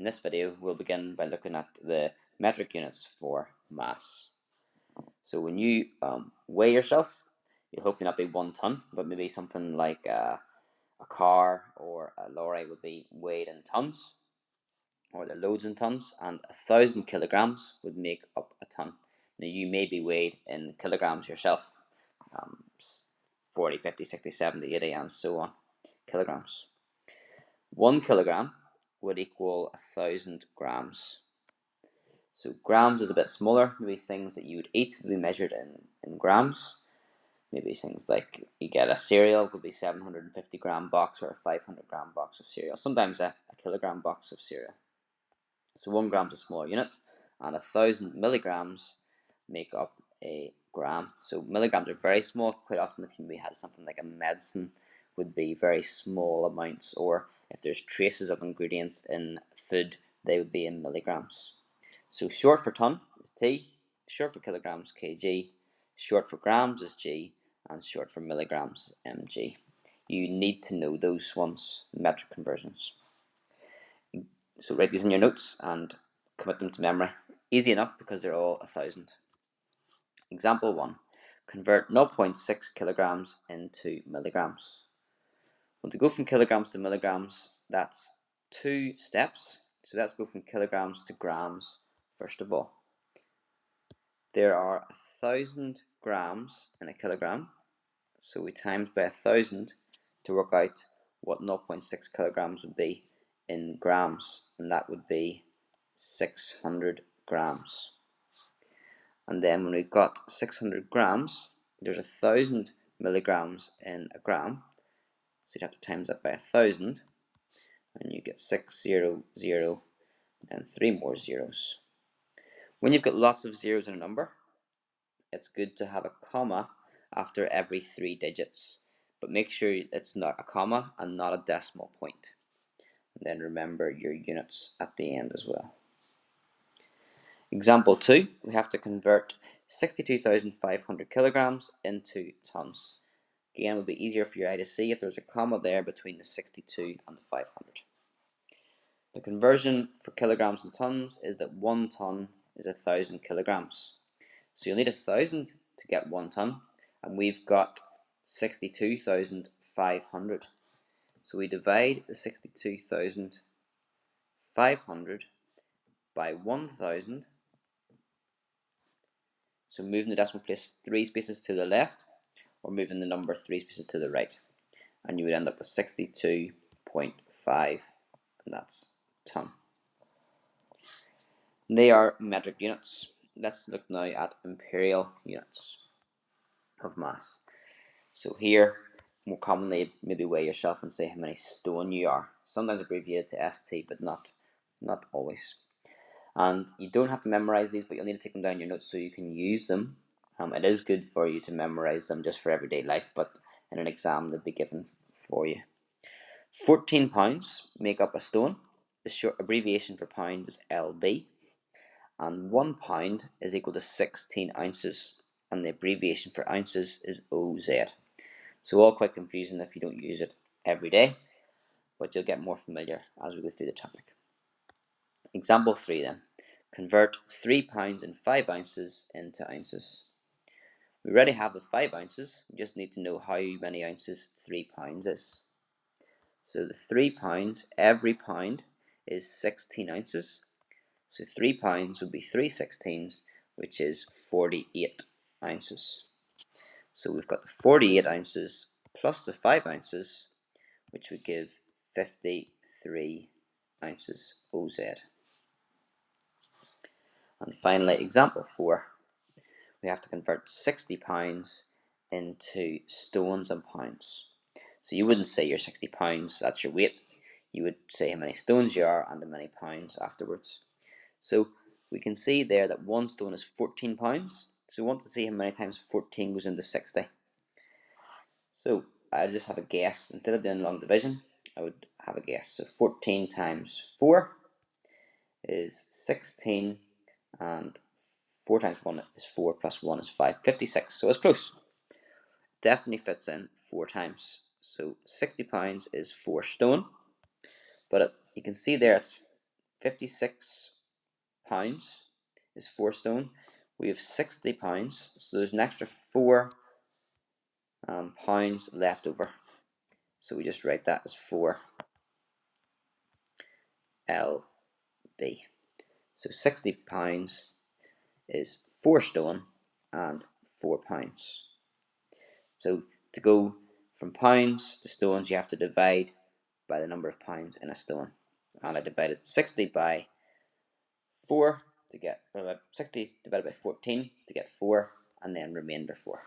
In this video, we'll begin by looking at the metric units for mass. So when you weigh yourself, you'll hopefully not be 1 ton, but maybe something like a car or a lorry would be weighed in tons, or the loads in tons, and 1,000 kilograms would make up a ton. Now you may be weighed in kilograms yourself, 40, 50, 60, 70, 80, and so on, kilograms. 1 kilogram would equal 1,000 grams. So grams is a bit smaller. Maybe things that you would eat would be measured in grams. Maybe things like you get a cereal could be 750 gram box or a 500 gram box of cereal. Sometimes a kilogram box of cereal. So 1 gram is a smaller unit, and 1,000 milligrams make up a gram. So milligrams are very small. Quite often, if we had something like a medicine, would be very small amounts, or if there's traces of ingredients in food, they would be in milligrams. So short for ton is T, short for kilograms kg, short for grams is G, and short for milligrams mg. You need to know those ones, metric conversions. So write these in your notes and commit them to memory. Easy enough because they're all 1,000. Example 1. Convert 0.6 kilograms into milligrams. Well, to go from kilograms to milligrams, that's 2 steps. So let's go from kilograms to grams first of all. There are 1,000 grams in a kilogram, so we times by 1,000 to work out what 0.6 kilograms would be in grams, and that would be 600 grams. And then when we've got 600 grams, there's 1,000 milligrams in a gram, so you'd have to times that by 1,000, and you get 600 and 3 more zeros. When you've got lots of zeros in a number, it's good to have a comma after every 3 digits, but make sure it's not a comma and not a decimal point. And then remember your units at the end as well. Example 2, we have to convert 62,500 kilograms into tons. Again, it would be easier for your eye to see if there's a comma there between the 62 and the 500. The conversion for kilograms and tons is that 1 ton is 1,000 kilograms. So you'll need 1,000 to get 1 ton, and we've got 62,500. So we divide the 62,500 by 1,000. So moving the decimal place 3 spaces to the left, or moving the number 3 spaces to the right, and you would end up with 62.5, and that's ton. They are metric units. Let's look now at imperial units of mass. So here, more commonly, maybe weigh yourself and say how many stone you are. Sometimes abbreviated to ST, but not always. And you don't have to memorize these, but you'll need to take them down your notes so you can use them. It is good for you to memorize them just for everyday life, but in an exam they'll be given for you. 14 pounds make up a stone. The short abbreviation for pound is LB. And 1 pound is equal to 16 ounces, and the abbreviation for ounces is OZ. So all quite confusing if you don't use it every day, but you'll get more familiar as we go through the topic. Example 3 then. Convert 3 pounds and 5 ounces into ounces. We already have the 5 ounces, we just need to know how many ounces 3 pounds is. So the 3 pounds, every pound is 16 ounces. So 3 pounds would be 3 16s, which is 48 ounces. So we've got the 48 ounces plus the 5 ounces, which would give 53 ounces OZ. And finally, example 4, we have to convert 60 pounds into stones and pounds. So you wouldn't say you're 60 pounds, that's your weight. You would say how many stones you are and how many pounds afterwards. So we can see there that 1 stone is 14 pounds. So we want to see how many times 14 goes into 60. So I just have a guess. Instead of doing long division, I would have a guess. So 14 times 4 is 16, and 4 times 1 is 4, plus 1 is 5, 56. So it's close. Definitely fits in 4 times. So 60 pounds is 4 stone. But you can see there it's 56 pounds is 4 stone. We have 60 pounds, so there's an extra 4 pounds left over. So we just write that as 4 lb. So 60 pounds is 4 stone and 4 pounds. So to go from pounds to stones, you have to divide by the number of pounds in a stone. And I divided 60 by 4 to get 60 divided by 14 to get 4, and then remainder 4.